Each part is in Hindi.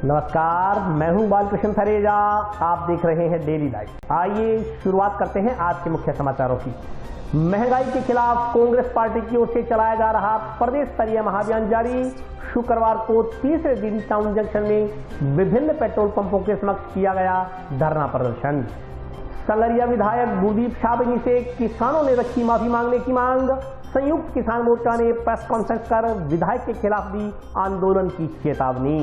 नमस्कार, मैं हूं बालकृष्ण थरेजा। आप देख रहे हैं डेली लाइव। आइए शुरुआत करते हैं आज के मुख्य समाचारों की। महंगाई के खिलाफ कांग्रेस पार्टी की ओर से चलाया जा रहा प्रदेश स्तरीय महाअभियान जारी। शुक्रवार को तीसरे दिन टाउन जंक्शन में विभिन्न पेट्रोल पंपों के समक्ष किया गया धरना प्रदर्शन। सलरिया विधायक गुरदीप शाहबनी से किसानों ने रखी माफी मांगने की मांग। संयुक्त किसान मोर्चा ने प्रेस कॉन्फ्रेंस कर विधायक के खिलाफ दी आंदोलन की चेतावनी।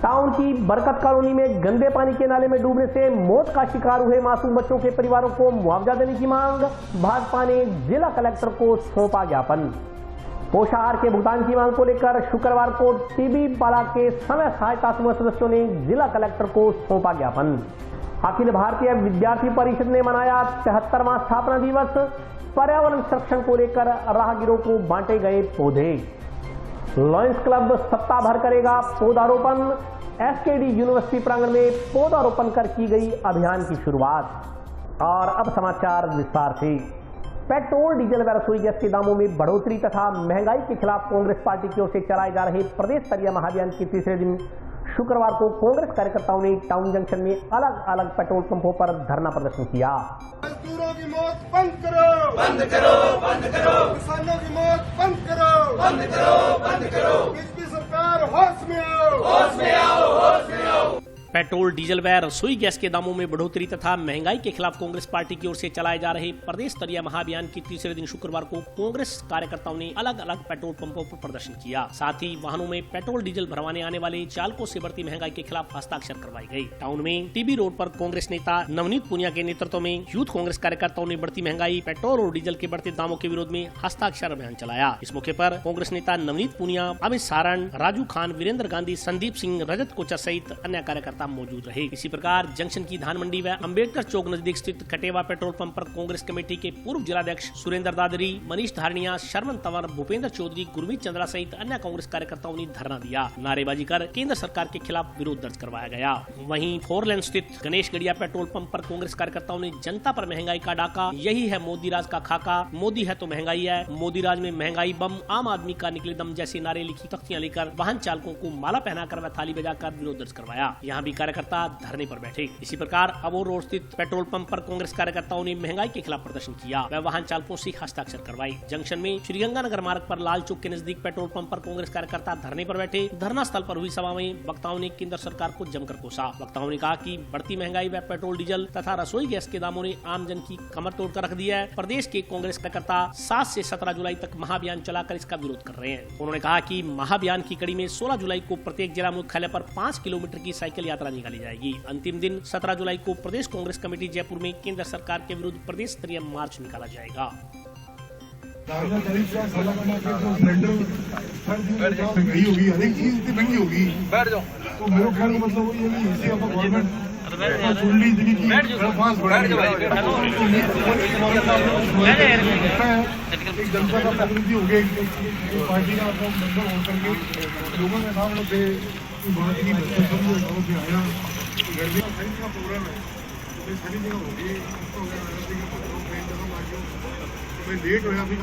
टाउन की बरकत कॉलोनी में गंदे पानी के नाले में डूबने से मौत का शिकार हुए मासूम बच्चों के परिवारों को मुआवजा देने की मांग। भाजपा ने जिला कलेक्टर को सौंपा ज्ञापन। पोषाहार के भुगतान की मांग को लेकर शुक्रवार को टीबी पाला के समय सहायता समूह सदस्यों ने जिला कलेक्टर को सौंपा ज्ञापन। अखिल भारतीय विद्यार्थी परिषद ने मनाया 73वां स्थापना दिवस। पर्यावरण संरक्षण को लेकर राहगीरों को बांटे गए पौधे। लॉयंस क्लब सप्ताह भर करेगा पौधारोपण। एसकेडी यूनिवर्सिटी प्रांगण में पौधारोपण कर की गई अभियान की शुरुआत। और अब समाचार विस्तार से। पेट्रोल, डीजल व रसोई गैस के दामों में बढ़ोतरी तथा महंगाई के खिलाफ कांग्रेस पार्टी की ओर से चलाए जा रहे प्रदेश स्तरीय महाअभियान के तीसरे दिन शुक्रवार को कांग्रेस कार्यकर्ताओं ने टाउन जंक्शन में अलग अलग पेट्रोल पंपों पर धरना प्रदर्शन किया। मजदूरों की मौत बंद करो, बंद करो, बंद करो। किसानों की मौत बंद करो, बंद करो, बंद करो। बीजेपी सरकार होश में आओ, होश में आओ, होश में आओ। पेट्रोल, डीजल व रसोई गैस के दामों में बढ़ोतरी तथा महंगाई के खिलाफ कांग्रेस पार्टी की ओर से चलाए जा रहे प्रदेश स्तरीय महाअभियान के तीसरे दिन शुक्रवार को कांग्रेस कार्यकर्ताओं ने अलग अलग पेट्रोल पंपों पर प्रदर्शन किया। साथ ही वाहनों में पेट्रोल डीजल भरवाने आने वाले चालकों से बढ़ती महंगाई के खिलाफ हस्ताक्षर करवाई गयी। टाउन में टीबी रोड पर कांग्रेस नेता नवनीत पुनिया के नेतृत्व में यूथ कांग्रेस कार्यकर्ताओं ने बढ़ती महंगाई, पेट्रोल और डीजल के बढ़ते दामों के विरोध में हस्ताक्षर अभियान चलाया। इस मौके पर कांग्रेस नेता नवनीत पुनिया, अमित सारण, राजू खान, वीरेंद्र गांधी, संदीप सिंह, रजत कोचर सहित अन्य कार्यकर्ता मौजूद रहे। इसी प्रकार जंक्शन की धान मंडी व अंबेडकर चौक नजदीक स्थित कटेवा पेट्रोल पंप पर कांग्रेस कमेटी के पूर्व जिलाध्यक्ष सुरेंद्र दादरी, मनीष धारणिया, शर्मन तंवर, भूपेंद्र चौधरी, गुरमीत चंद्रा सहित अन्य कांग्रेस कार्यकर्ताओं ने धरना दिया। नारेबाजी कर केंद्र सरकार के खिलाफ विरोध दर्ज करवाया गया। वहीं 4 लेन स्थित गणेश गढ़िया पेट्रोल पंप पर कांग्रेस कार्यकर्ताओं ने जनता पर महंगाई का डाका, यही है मोदी राज का खाका, मोदी है तो महंगाई है, मोदी राज में महंगाई बम, आम आदमी का निकले दम जैसे नारे लिखी तख्तियां लेकर वाहन चालकों को माला पहनाकर व थाली बजाकर विरोध दर्ज करवाया। यहाँ भी कार्यकर्ता धरने पर बैठे। इसी प्रकार अबोर रोड स्थित पेट्रोल पंप पर कांग्रेस कार्यकर्ताओं ने महंगाई के खिलाफ प्रदर्शन किया व वाहन चालकों से हस्ताक्षर करवाई। जंक्शन में श्रीगंगानगर मार्ग पर लाल चौक के नजदीक पेट्रोल पंप पर कांग्रेस कार्यकर्ता धरने पर बैठे। धरना स्थल पर हुई सभा में वक्ताओं ने केंद्र सरकार को जमकर कोसा। वक्ताओं ने कहा कि बढ़ती महंगाई व पेट्रोल डीजल तथा रसोई गैस के दामों ने आम जन की कमर तोड़कर रख दिया है। प्रदेश के कांग्रेस कार्यकर्ता 7 से 17 जुलाई तक महाअभियान चलाकर इसका विरोध कर रहे हैं। उन्होंने कहा कि महाअभियान की कड़ी में 16 जुलाई को प्रत्येक जिला मुख्यालय पर 5 किलोमीटर की साइकिल यात्रा निकाली जाएगी। अंतिम दिन 17 जुलाई को प्रदेश कांग्रेस कमेटी जयपुर में केंद्र सरकार के विरुद्ध प्रदेश स्तरीय मार्च निकाला जाएगा। महंगाई होगी, हर एक चीज इतनी महंगी होगी, तो मेरे ख्याल में मतलब वो ये नहीं है कि गवर्नमेंट सुनली इतनी की पास बढ़ा एक जनता का प्रतिनिधि हो गया, पार्टी का मेंबर होकर के लोगों के सामने पे बात की आया। गर्मी का सारी जगह प्रोग्राम है, तो सारी जगह होगी, लेट होया भी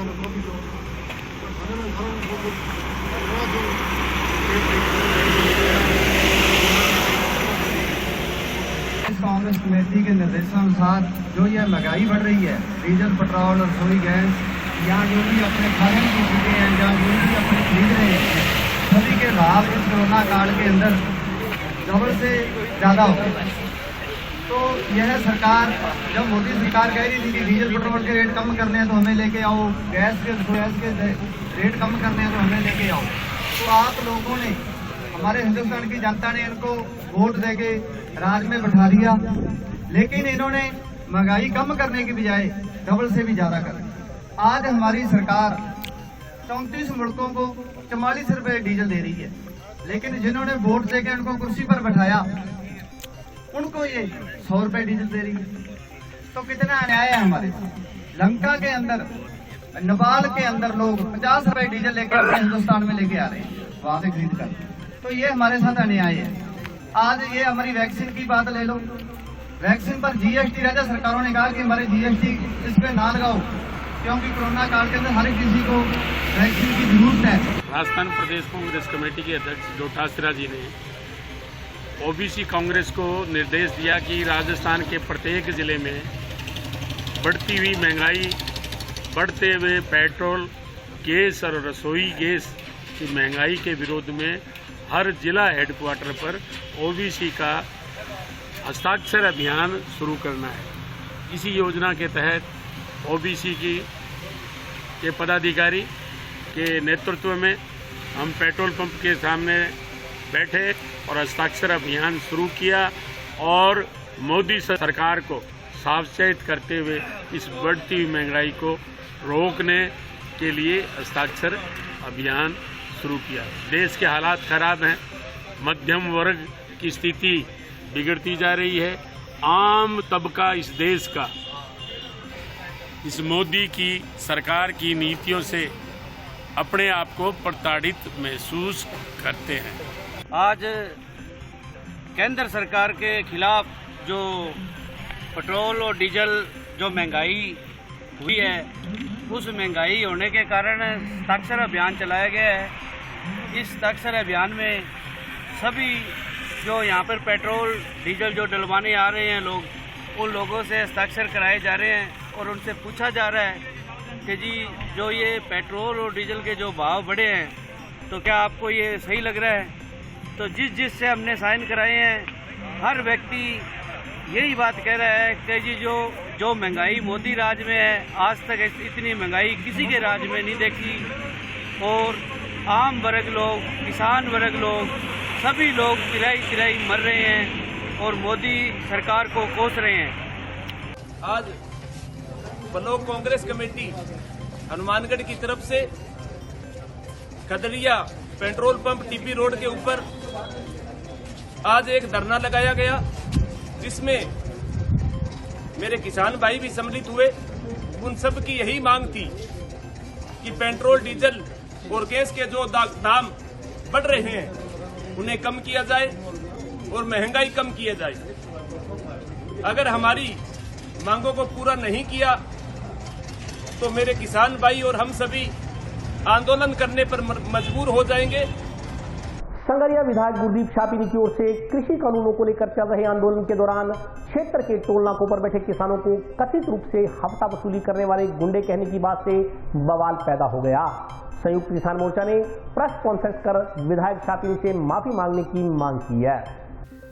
कांग्रेस कमेटी के निर्देशानुसार जो यह महंगाई बढ़ रही है, डीजल, पेट्रोल और रसोई गैस, यहाँ जो भी अपने खाने की चीजें हैं, जहाँ जो भी अपने खरीद रहे हैं, सभी के भाव इस कोरोना काल के अंदर डबल से ज्यादा हो गए। तो यह सरकार, जब मोदी सरकार कह रही थी कि डीजल पेट्रोल के रेट कम करने हैं तो हमें लेके आओ, गैस के रेट कम करने हैं तो हमें लेके आओ, तो आप लोगों ने, हमारे हिंदुस्तान की जनता ने इनको वोट देके राज में बैठा दिया, लेकिन इन्होंने महंगाई कम करने की बजाय डबल से भी ज्यादा कर। आज हमारी सरकार 34 मुल्कों को 44 रुपए डीजल दे रही है, लेकिन जिन्होंने वोट देके उनको कुर्सी पर बैठाया उनको ये 100 रुपए डीजल दे रही है। तो कितना अन्याय है हमारे। लंका के अंदर, नेपाल के अंदर लोग 50 रुपए डीजल लेकर अपने हिंदुस्तान में लेके आ रहे हैं वहां से खरीद कर। तो ये हमारे साथ अन्याय है। आज ये हमारी वैक्सीन की बात ले लो, वैक्सीन पर जीएसटी राज्य सरकारों ने कहा कि हमारे जीएसटी इस पे ना लगाओ, क्योंकि कोरोना काल के अंदर हर किसी को वैक्सीन की जरूरत है। राजस्थान प्रदेश कांग्रेस कमेटी के अध्यक्ष डोटासरा जी ने ओबीसी कांग्रेस को निर्देश दिया कि राजस्थान के प्रत्येक जिले में बढ़ती हुई महंगाई, बढ़ते हुए पेट्रोल, गैस और रसोई गैस की महंगाई के विरोध में हर जिला हेडक्वार्टर पर ओबीसी का हस्ताक्षर अभियान शुरू करना है। इसी योजना के तहत ओबीसी के पदाधिकारी के नेतृत्व में हम पेट्रोल पंप के सामने बैठे और हस्ताक्षर अभियान शुरू किया और मोदी सरकार को सावचेत करते हुए इस बढ़ती हुई महंगाई को रोकने के लिए हस्ताक्षर अभियान शुरू किया। देश के हालात खराब हैं, मध्यम वर्ग की स्थिति बिगड़ती जा रही है। आम तबका इस देश का इस मोदी की सरकार की नीतियों से अपने आप को प्रताड़ित महसूस करते हैं। आज केंद्र सरकार के खिलाफ जो पेट्रोल और डीजल जो महंगाई हुई है, उस महंगाई होने के कारण हस्ताक्षर अभियान चलाया गया है। इस हस्ताक्षर अभियान में सभी जो यहाँ पर पेट्रोल डीजल जो डलवाने आ रहे हैं लोग, उन लोगों से हस्ताक्षर कराए जा रहे हैं और उनसे पूछा जा रहा है कि जी जो ये पेट्रोल और डीजल के जो भाव बढ़े हैं तो क्या आपको ये सही लग रहा है। तो जिससे हमने साइन कराए हैं, हर व्यक्ति यही बात कह रहा है कि जी जो महंगाई मोदी राज में है, आज तक इतनी महंगाई किसी के राज में नहीं देखी। और आम वर्ग लोग, किसान वर्ग लोग, सभी लोग तिराई मर रहे हैं और मोदी सरकार को कोस रहे हैं। आज ब्लॉक कांग्रेस कमेटी हनुमानगढ़ की तरफ से Khadariya petrol pump TP road के ऊपर आज एक धरना लगाया गया, जिसमें मेरे किसान भाई भी सम्मिलित हुए। उन सब की यही मांग थी कि पेट्रोल, डीजल और गैस के जो दाम बढ़ रहे हैं उन्हें कम किया जाए और महंगाई कम किया जाए। अगर हमारी मांगों को पूरा नहीं किया तो मेरे किसान भाई और हम सभी आंदोलन करने पर मजबूर हो जाएंगे। संगरिया विधायक गुरदीप शापिनी की ओर से कृषि कानूनों को लेकर चल रहे आंदोलन के दौरान क्षेत्र के टोल नाकों पर बैठे किसानों को कथित रूप से हफ्ता वसूली करने वाले गुंडे कहने की बात से बवाल पैदा हो गया। संयुक्त किसान मोर्चा ने प्रेस कॉन्फ्रेंस कर विधायक शापिनी से माफी मांगने की मांग की है।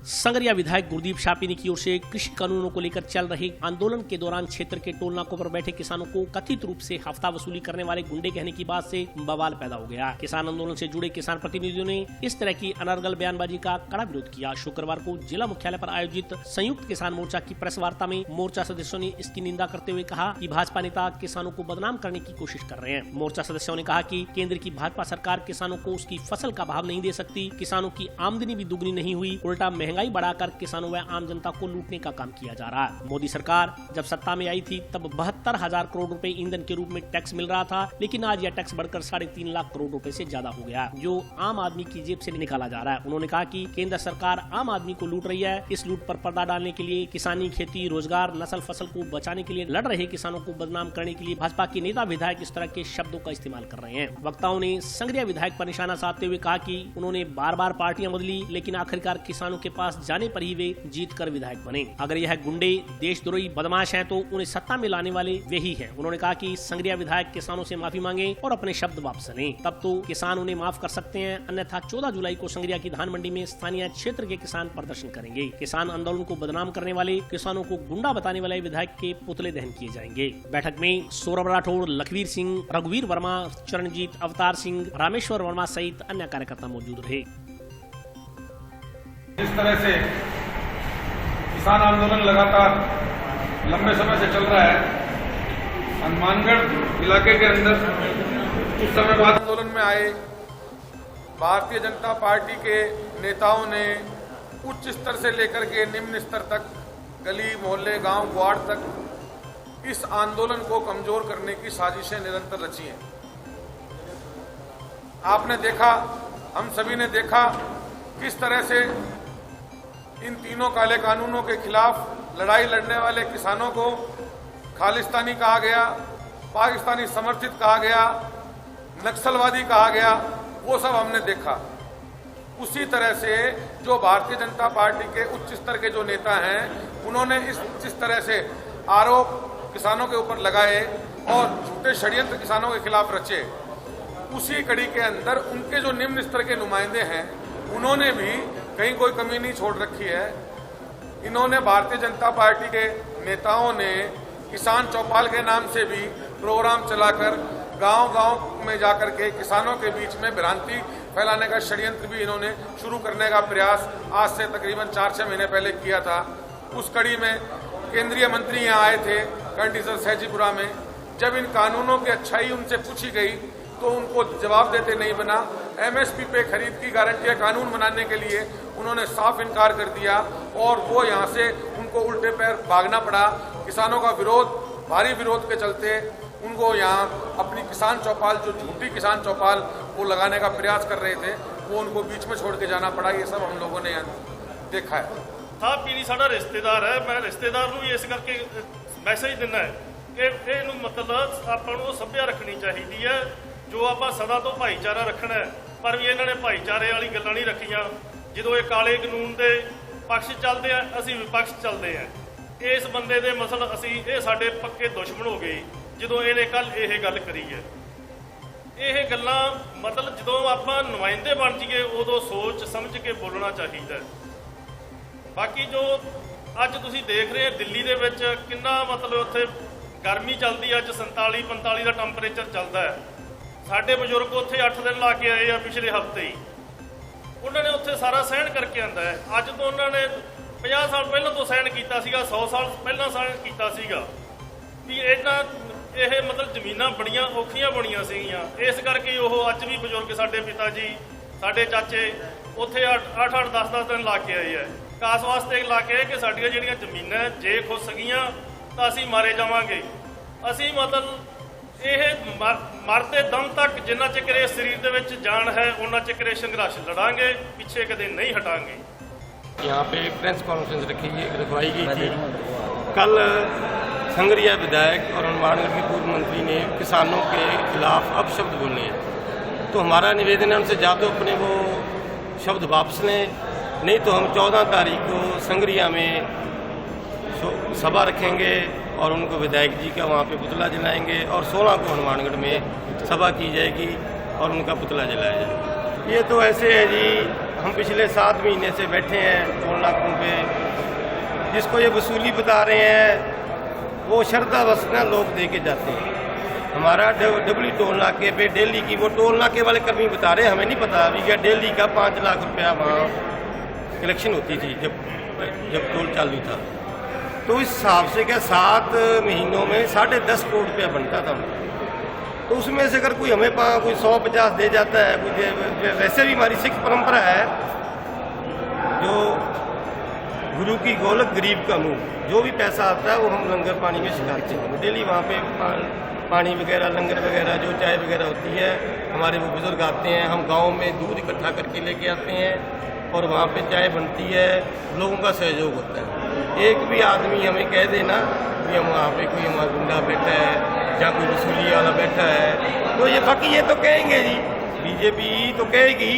संगरिया विधायक गुरदीप शापिनी की ओर से कृषि कानूनों को लेकर चल रहे आंदोलन के दौरान क्षेत्र के टोल नाकों पर बैठे किसानों को कथित रूप से हफ्ता वसूली करने वाले गुंडे कहने की बात से बवाल पैदा हो गया। किसान आंदोलन से जुड़े किसान प्रतिनिधियों ने इस तरह की अनर्गल बयानबाजी का कड़ा विरोध किया। शुक्रवार को जिला मुख्यालय पर आयोजित संयुक्त किसान मोर्चा की प्रेस वार्ता में मोर्चा सदस्यों ने इसकी निंदा करते हुए कहा कि भाजपा नेता किसानों को बदनाम करने की कोशिश कर रहे हैं। मोर्चा सदस्यों ने कहा कि केंद्र की भाजपा सरकार किसानों को उसकी फसल का भाव नहीं दे सकती, किसानों की आमदनी भी दुगनी नहीं हुई, उल्टा महंगाई बढ़ाकर किसानों व आम जनता को लूटने का काम किया जा रहा है। मोदी सरकार जब सत्ता में आई थी तब 72,000 करोड़ रुपए ईंधन के रूप में टैक्स मिल रहा था, लेकिन आज यह टैक्स बढ़कर 3.5 लाख करोड़ रुपए से ज्यादा हो गया, जो आम आदमी की जेब से निकाला जा रहा है। उन्होंने कहा कि केंद्र सरकार आम आदमी को लूट रही है। इस लूट पर पर्दा डालने के लिए किसानी, खेती, रोजगार, नस्ल फसल को बचाने के लिए लड़ रहे किसानों को बदनाम करने के लिए भाजपा के नेता विधायक इस तरह के शब्दों का इस्तेमाल कर रहे हैं। वक्ताओं ने संगरिया विधायक पर निशाना साधते हुए कहा कि उन्होंने बार बार पार्टियां बदली, लेकिन आखिरकार किसानों के पास जाने पर ही वे जीत कर विधायक बने। अगर यह गुंडे देशद्रोही बदमाश हैं तो उन्हें सत्ता में लाने वाले वे ही हैं। उन्होंने कहा कि संगरिया विधायक किसानों से माफी मांगे और अपने शब्द वापस लें, तब तो किसान उन्हें माफ कर सकते हैं, अन्यथा 14 जुलाई को संगरिया की धान मंडी में स्थानीय क्षेत्र के किसान प्रदर्शन करेंगे। किसान आंदोलन को बदनाम करने वाले, किसानों को गुंडा बताने वाले विधायक के पुतले दहन किए जाएंगे। बैठक में सौरभ राठौड़, लखवीर सिंह, रघुवीर वर्मा, चरणजीत, अवतार सिंह, रामेश्वर वर्मा सहित अन्य कार्यकर्ता मौजूद रहे। इस तरह से किसान आंदोलन लगातार लंबे समय से चल रहा है। हनुमानगढ़ इलाके के अंदर कुछ समय बाद आंदोलन में आए भारतीय जनता पार्टी के नेताओं ने उच्च स्तर से लेकर के निम्न स्तर तक, गली मोहल्ले, गांव ग्वाड़ तक इस आंदोलन को कमजोर करने की साजिशें निरंतर रची हैं। आपने देखा, हम सभी ने देखा किस तरह से इन तीनों काले कानूनों के खिलाफ लड़ाई लड़ने वाले किसानों को खालिस्तानी कहा गया, पाकिस्तानी समर्थित कहा गया, नक्सलवादी कहा गया, वो सब हमने देखा। उसी तरह से जो भारतीय जनता पार्टी के उच्च स्तर के जो नेता हैं उन्होंने जिस तरह से आरोप किसानों के ऊपर लगाए और झूठे षड्यंत्र किसानों के खिलाफ रचे, उसी कड़ी के अंदर उनके जो निम्न स्तर के नुमाइंदे हैं उन्होंने भी कहीं कोई कमी नहीं छोड़ रखी है। इन्होंने भारतीय जनता पार्टी के नेताओं ने किसान चौपाल के नाम से भी प्रोग्राम चलाकर गांव-गांव में जाकर के किसानों के बीच में भ्रांति फैलाने का षड्यंत्र भी इन्होंने शुरू करने का प्रयास आज से तकरीबन 4-6 महीने पहले किया था। उस कड़ी में केंद्रीय मंत्री यहाँ आए थे कंडीसर सहजीपुरा में। जब इन कानूनों की अच्छाई उनसे पूछी गई तो उनको जवाब देते नहीं बना। एमएसपी पे खरीद की गारंटी कानून बनाने के लिए उन्होंने साफ इनकार कर दिया और वो यहाँ से उनको उल्टे पैर भागना पड़ा। किसानों का विरोध, भारी विरोध के चलते उनको यहाँ अपनी किसान चौपाल, जो झूठी किसान चौपाल वो लगाने का प्रयास कर रहे थे, वो उनको बीच में छोड़ के जाना पड़ा। ये सब हम लोगों ने यहाँ देखा है। साहब पीरी साडा रिश्तेदार है, मैं रिश्तेदार ਨੂੰ ਇਸ ਕਰਕੇ ਮੈਸੇਜ ਦਿੰਦਾ ਕਿ ਇਹਨੂੰ ਮਤਲਬ ਆਪਾਂ ਨੂੰ ਸੱਭਿਆ ਰੱਖਣੀ ਚਾਹੀਦੀ ਹੈ। ਜੋ ਆਪਾਂ ਸਦਾ ਤੋਂ ਭਾਈਚਾਰਾ ਰੱਖਣਾ ਹੈ, ਪਰ ਵੀ ਇਹਨਾਂ ਨੇ ਭਾਈਚਾਰੇ ਵਾਲੀ ਗੱਲਾਂ ਨਹੀਂ ਰੱਖੀਆਂ। ਜਦੋਂ ਇਹ ਕਾਲੇ ਕਾਨੂੰਨ ਦੇ ਪੱਖ ਚੱਲਦੇ ਆ, ਅਸੀਂ ਵਿਪਕਸ਼ ਚੱਲਦੇ ਆ। ਇਸ ਬੰਦੇ ਦੇ ਮਸਲ ਅਸੀਂ ਇਹ ਸਾਡੇ ਪੱਕੇ ਦੁਸ਼ਮਣ ਹੋ ਗਏ ਜਦੋਂ ਇਹਨੇ ਕੱਲ ਇਹ ਗੱਲ ਕਰੀ ਹੈ। ਇਹ ਗੱਲਾਂ ਮਤਲਬ ਜਦੋਂ ਆਪਾਂ ਨੁਮਾਇੰਦੇ ਬਣ ਜਾਈਏ ਉਦੋਂ ਸੋਚ ਸਮਝ ਕੇ ਬੋਲਣਾ ਚਾਹੀਦਾ। ਬਾਕੀ ਜੋ ਅੱਜ ਤੁਸੀਂ ਦੇਖ ਰਹੇ ਦਿੱਲੀ ਦੇ ਵਿੱਚ ਕਿੰਨਾ ਮਤਲਬ ਉੱਥੇ ਗਰਮੀ ਚੱਲਦੀ ਅੱਜ 47-45 ਦਾ ਟੈਂਪਰੇਚਰ ਚੱਲਦਾ ਹੈ। ਸਾਡੇ ਬਜ਼ੁਰਗ ਉੱਥੇ 8 ਦਿਨ ਲਾ ਕੇ ਆਏ ਆ ਪਿਛਲੇ ਹਫ਼ਤੇ ਹੀ। ਉਹਨਾਂ ਨੇ ਉੱਥੇ ਸਾਰਾ ਸਹਿਣ ਕਰਕੇ ਆਂਦਾ ਹੈ। ਅੱਜ ਤੋਂ ਉਹਨਾਂ ਨੇ 50 ਸਾਲ ਪਹਿਲਾਂ ਤੋਂ ਸਹਿਣ ਕੀਤਾ ਸੀਗਾ, 100 ਸਾਲ ਪਹਿਲਾਂ ਸਹਿਣ ਕੀਤਾ ਸੀਗਾ ਵੀ ਇਹਨਾਂ ਇਹ ਮਤਲਬ ਜ਼ਮੀਨਾਂ ਬੜੀਆਂ ਔਖੀਆਂ ਬਣੀਆਂ ਸੀਗੀਆਂ। ਇਸ ਕਰਕੇ ਉਹ ਅੱਜ ਵੀ ਬਜ਼ੁਰਗ ਸਾਡੇ ਪਿਤਾ ਜੀ, ਸਾਡੇ ਚਾਚੇ ਉੱਥੇ 8-8 10-10 ਦਿਨ ਲਾ ਕੇ ਆਏ ਆ। ਕਾਸ ਵਾਸਤੇ ਲਾ ਕੇ ਕਿ ਸਾਡੀਆਂ ਜਿਹੜੀਆਂ ਜ਼ਮੀਨਾਂ ਜੇ ਖੁੱਸ ਗਈਆਂ ਤਾਂ ਅਸੀਂ ਮਾਰੇ ਜਾਵਾਂਗੇ। ਅਸੀਂ ਮਤਲਬ ਇਹ ਮਰਦੇ ਦਮ ਤੱਕ ਜਿੰਨਾ ਚਿਰ ਇਸ ਸਰੀਰ ਦੇ ਵਿੱਚ ਜਾਨ ਹੈ ਉਹਨਾਂ ਚਿਰ ਸੰਘਰਸ਼ लड़ांगे, पीछे कदे नहीं हटाएंगे। यहाँ पे प्रेस कॉन्फ्रेंस रखवाई गई थी। कल संगरिया विधायक और हनुमानगढ़ के पूर्व मंत्री ने किसानों के खिलाफ अपशब्द बोले हैं, तो हमारा निवेदन है उनसे या तो अपने वो शब्द वापस लें, नहीं तो हम 14 तारीख को संगरिया में सभा रखेंगे और उनको विधायक जी का वहाँ पे पुतला जलाएंगे और 16 को हनुमानगढ़ में सभा की जाएगी और उनका पुतला जलाया जाएगा। ये तो ऐसे है जी, हम पिछले 7 महीने से बैठे हैं टोल नाकों पे। जिसको ये वसूली बता रहे हैं वो श्रद्धावश ना लोग दे के जाते हैं। हमारा डबली टोल नाके पे डेली की वो टोल नाके वाले कर्मी बता रहे हैं, हमें नहीं पता अभी क्या डेली का 5 लाख रुपया वहाँ कलेक्शन होती थी जब टोल चालू था। तो इस हिसाब से क्या 7 महीनों में 10.5 करोड़ रुपया बनता था। तो उसमें से अगर कोई हमें कोई 100-50 दे जाता है, कोई वैसे भी हमारी सिख परंपरा है जो गुरु की गोलक गरीब का मुंह, जो भी पैसा आता है वो हम लंगर पानी में छिड़कते हैं। डेली वहाँ पे पानी वगैरह, लंगर वगैरह, जो चाय वगैरह होती है, हमारे वो बुजुर्ग आते हैं, हम गांव में दूध इकट्ठा करके लेके आते हैं और वहाँ पे चाय बनती है, लोगों का सहयोग होता है। एक भी आदमी हमें कह देना कि हम वहाँ पे कोई हमारा गुंडा बैठा है या कोई वसूली वाला बैठा है, तो ये बाकी ये तो कहेंगे जी, बीजेपी तो कहेगी।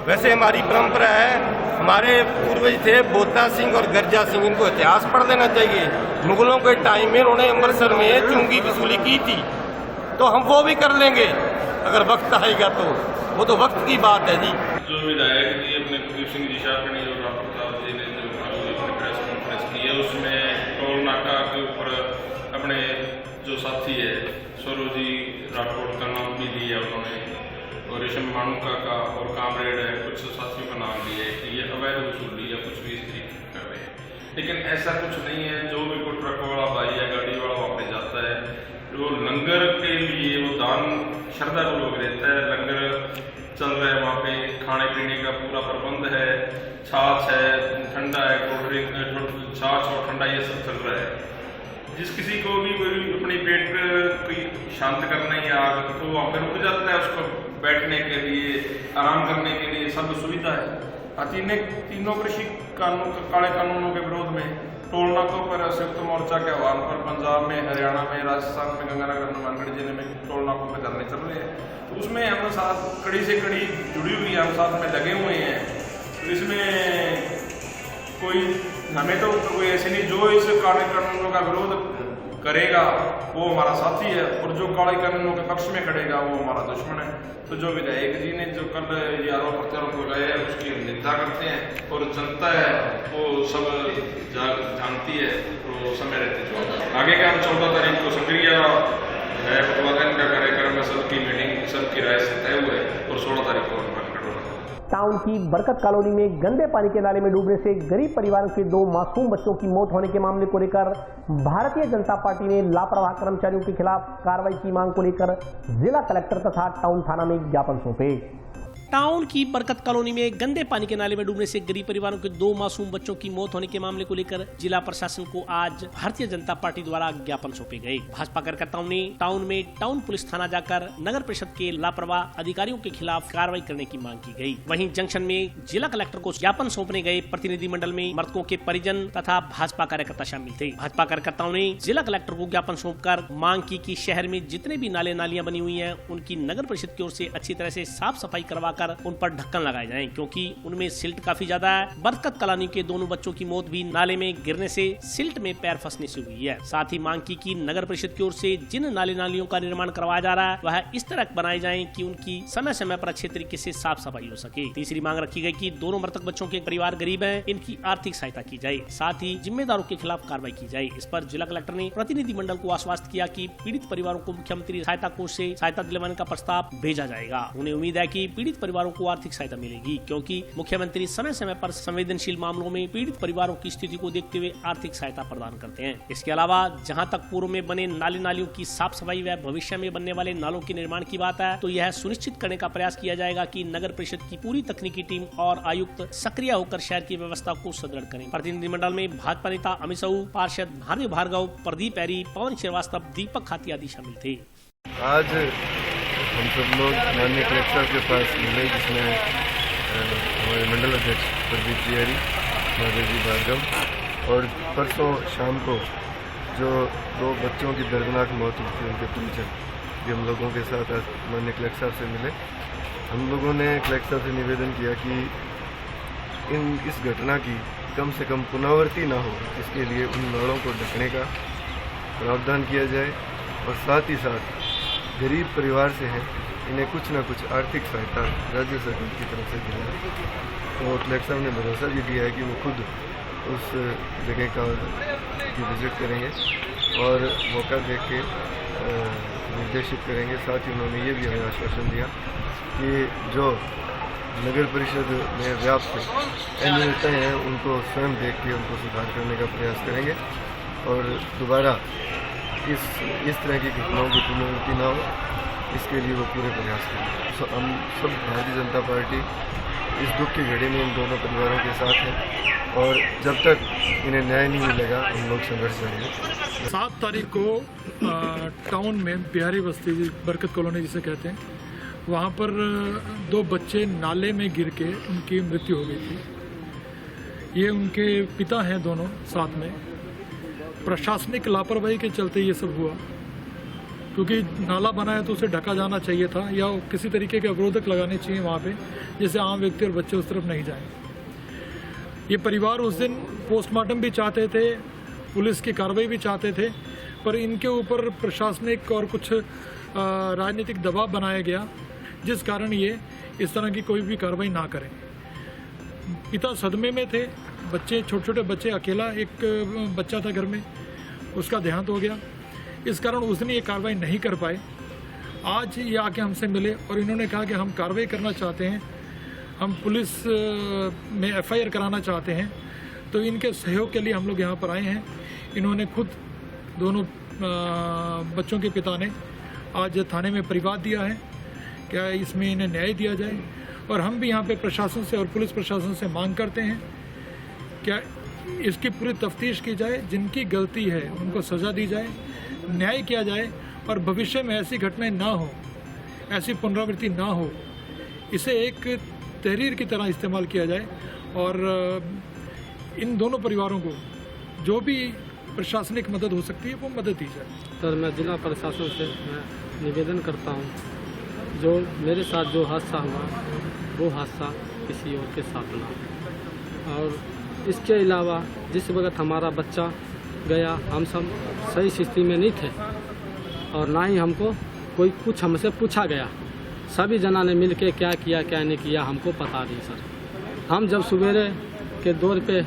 वैसे हमारी परंपरा है, हमारे पूर्वज थे बोता सिंह और गर्जा सिंह, इनको इतिहास पढ़ लेना चाहिए। मुगलों के टाइम में उन्होंने अमृतसर में चुंगी वसूली की थी, तो हम वो भी कर लेंगे अगर वक्त आएगा तो। वो तो वक्त की बात है जी। जो विधायक जी अपने कुलदीप सिंह जी शाहपुरी और डॉक्टर साहब जी ने जो प्रेस कॉन्फ्रेंस की है उसमें टोल नाका के ऊपर अपने जो साथी है सरोजी राठौड़ का नाम भी लिया उन्होंने, और रेशम मानुका का और कामरेड है, कुछ साथियों का नाम लिया है कि ये अवैध वसूली या कुछ भी इस तरीके कर रहे हैं। लेकिन ऐसा कुछ नहीं है। जो भी कोई ट्रक वाला भाई या गाड़ी वाला वहाँ पे जाता है, जो लंगर के लिए वो दान श्रद्धा को लोग देता है, लंगर चल रहा है वहाँ पे, खाने पीने का पूरा प्रबंध है, छाछ है, ठंडा है, कोल्ड ड्रिंक, छाछ और ठंडा ये सब चल रहा है। जिस किसी को भी कोई अपनी पेट कोई शांत करना या तो वहाँ पे रुक जाता है, उसको बैठने के लिए, आराम करने के लिए सब सुविधा है। तीनों कृषि कानून, काले कानूनों के विरोध में टोल नाकों पर संयुक्त मोर्चा के आह्वान पर पंजाब में, हरियाणा में, राजस्थान में, गंगानगर, हनुमानगढ़ जिले में टोल नाकों पर धरने चल रहे हैं। तो उसमें हम साथ कड़ी से कड़ी जुड़ी हुई, हम साथ में लगे हुए हैं इसमें कोई हमें तो कोई ऐसे नहीं, जो इस काले कानूनों का विरोध करेगा वो हमारा साथी है और जो काले कानूनों के पक्ष में खड़ेगा वो हमारा दुश्मन है। तो जो विधायक जी ने जो कल ये आरोप प्रत्यारोप लगाया है उसकी निंदा करते हैं और जनता है वो सब जानती है, तो समय रहते जो आगे का हम 14 तारीख को सक्रिय है उत्पादन का कार्यक्रम में सबकी मीटिंग सबकी राय से तय हुआ है और 16 तारीख को टाउन की बरकत कॉलोनी में गंदे पानी के नाले में डूबने से गरीब परिवारों के 2 मासूम बच्चों की मौत होने के मामले को लेकर भारतीय जनता पार्टी ने लापरवाह कर्मचारियों के खिलाफ कार्रवाई की मांग को लेकर जिला कलेक्टर तथा टाउन थाना में ज्ञापन सौंपे। टाउन की बरकत कॉलोनी में गंदे पानी के नाले में डूबने से गरीब परिवारों के 2 मासूम बच्चों की मौत होने के मामले को लेकर जिला प्रशासन को आज भारतीय जनता पार्टी द्वारा ज्ञापन सौंपे गए। भाजपा कार्यकर्ताओं ने टाउन में टाउन पुलिस थाना जाकर नगर परिषद के लापरवाह अधिकारियों के खिलाफ कार्रवाई करने की मांग की गई। वहीं जंक्शन में जिला कलेक्टर को ज्ञापन सौंपने गए प्रतिनिधिमंडल में मृतकों के परिजन तथा भाजपा कार्यकर्ता शामिल थे। भाजपा कार्यकर्ताओं ने जिला कलेक्टर को ज्ञापन सौंपकर मांग की कि शहर में जितने भी नाले नालियां बनी हुई हैं उनकी नगर परिषद की ओर से अच्छी तरह से साफ सफाई करवा उन पर ढक्कन लगाए जाएं, क्योंकि उनमें सिल्ट काफी ज्यादा है। बरकत कॉलोनी के दोनों बच्चों की मौत भी नाले में गिरने से सिल्ट में पैर फंसने से हुई है। साथ ही मांग की कि नगर परिषद की ओर से जिन नाले नालियों का निर्माण करवाया जा रहा है वह इस तरह बनाए जाएं कि उनकी समय समय पर अच्छे तरीके से साफ सफाई हो सके। तीसरी मांग रखी गई कि दोनों मृतक बच्चों के परिवार गरीब हैं, इनकी आर्थिक सहायता की जाए, साथ ही जिम्मेदारों के खिलाफ कार्रवाई की जाए। इस पर जिला कलेक्टर ने प्रतिनिधिमंडल को आश्वस्त किया कि पीड़ित परिवारों को मुख्यमंत्री सहायता कोष से सहायता दिलवाने का प्रस्ताव भेजा जाएगा। उन्हें उम्मीद है कि पीड़ित परिवारों को आर्थिक सहायता मिलेगी, क्योंकि मुख्यमंत्री समय समय पर संवेदनशील मामलों में पीड़ित परिवारों की स्थिति को देखते हुए आर्थिक सहायता प्रदान करते हैं। इसके अलावा जहां तक पूर्व में बने नाले नालियों की साफ सफाई व भविष्य में बनने वाले नालों के निर्माण की बात है, तो यह सुनिश्चित करने का प्रयास किया जाएगा कि नगर परिषद की पूरी तकनीकी टीम और आयुक्त सक्रिय होकर शहर की व्यवस्था को सुदृढ़ करें। प्रतिनिधिमंडल में भाजपा नेता अमित साहू, पार्षद भारतीय भार्गव, प्रदीप ऐरी, पवन श्रीवास्तव, दीपक खाती आदि शामिल थे। आज हम सब लोग माननीय कलेक्टर के पास मिले, जिसमें हमारे मंडल अध्यक्ष प्रदीप ऐरी, भारतीय भार्गव और परसों शाम को जो 2 बच्चों की दर्दनाक मौत हुई थी उनके परिजन भी हम लोगों के साथ आज माननीय कलेक्टर से मिले। हम लोगों ने कलेक्टर से निवेदन किया कि इस घटना की कम से कम पुनरावृत्ति ना हो, इसके लिए उन नालों को ढकने का प्रावधान किया जाए और साथ ही साथ गरीब परिवार से हैं, इन्हें कुछ न कुछ आर्थिक सहायता राज्य सरकार की तरफ से दी जाए। तो कलेक्टर साहब ने भरोसा भी दिया है कि वो खुद उस जगह की विजिट करेंगे और मौका देख के निर्देशित करेंगे। साथ ही उन्होंने ये भी हमें आश्वासन दिया कि जो नगर परिषद में व्याप्त अनियमितताएं हैं उनको स्वयं देख के उनको सुधार करने का प्रयास करेंगे और दोबारा इस तरह की घटनाओं की पुनरावृत्ति न हो, इसके लिए वो पूरे प्रयास करेंगे। तो हम सब भारतीय जनता पार्टी इस दुख की घड़ी में इन दोनों परिवारों के साथ हैं और जब तक इन्हें न्याय नहीं मिलेगा हम लोग संघर्ष करेंगे। 7 तारीख को टाउन में बिहारी बस्ती बरकत कॉलोनी जिसे कहते हैं, वहाँ पर 2 बच्चे नाले में गिर के उनकी मृत्यु हो गई थी। ये उनके पिता हैं दोनों साथ में। प्रशासनिक लापरवाही के चलते ये सब हुआ, क्योंकि नाला बनाया तो उसे ढका जाना चाहिए था या किसी तरीके के अवरोधक लगाने चाहिए वहाँ पे, जैसे आम व्यक्ति और बच्चे उस तरफ नहीं जाएं। ये परिवार उस दिन पोस्टमार्टम भी चाहते थे, पुलिस की कार्रवाई भी चाहते थे, पर इनके ऊपर प्रशासनिक और कुछ राजनीतिक दबाव बनाया गया, जिस कारण ये इस तरह की कोई भी कार्रवाई ना करें। पिता सदमे में थे, बच्चे छोटे छोटे बच्चे, अकेला एक बच्चा था घर में, उसका देहांत हो गया। इस कारण उस दिन ये कार्रवाई नहीं कर पाए। आज ये आके हमसे मिले और इन्होंने कहा कि हम कार्रवाई करना चाहते हैं, हम पुलिस में FIR कराना चाहते हैं। तो इनके सहयोग के लिए हम लोग यहाँ पर आए हैं। इन्होंने खुद दोनों बच्चों के पिता ने आज थाने में परिवाद दिया है, क्या इसमें इन्हें न्याय दिया जाए। और हम भी यहाँ पे प्रशासन से और पुलिस प्रशासन से मांग करते हैं क्या इसकी पूरी तफ्तीश की जाए, जिनकी गलती है उनको सज़ा दी जाए, न्याय किया जाए और भविष्य में ऐसी घटनाएं ना हो, ऐसी पुनरावृत्ति ना हो, इसे एक तहरीर की तरह इस्तेमाल किया जाए और इन दोनों परिवारों को जो भी प्रशासनिक मदद हो सकती है वो मदद दी जाए। सर, मैं जिला प्रशासन से निवेदन करता हूँ, जो मेरे साथ जो हादसा हुआ वो हादसा किसी और के साथ ना हो। इसके अलावा जिस वक्त हमारा बच्चा गया हम सब सही स्थिति में नहीं थे और ना ही हमको कोई कुछ हमसे पूछा गया। सभी जना ने मिल के क्या किया क्या नहीं किया हमको पता नहीं सर। हम जब सवेरे के दौर पे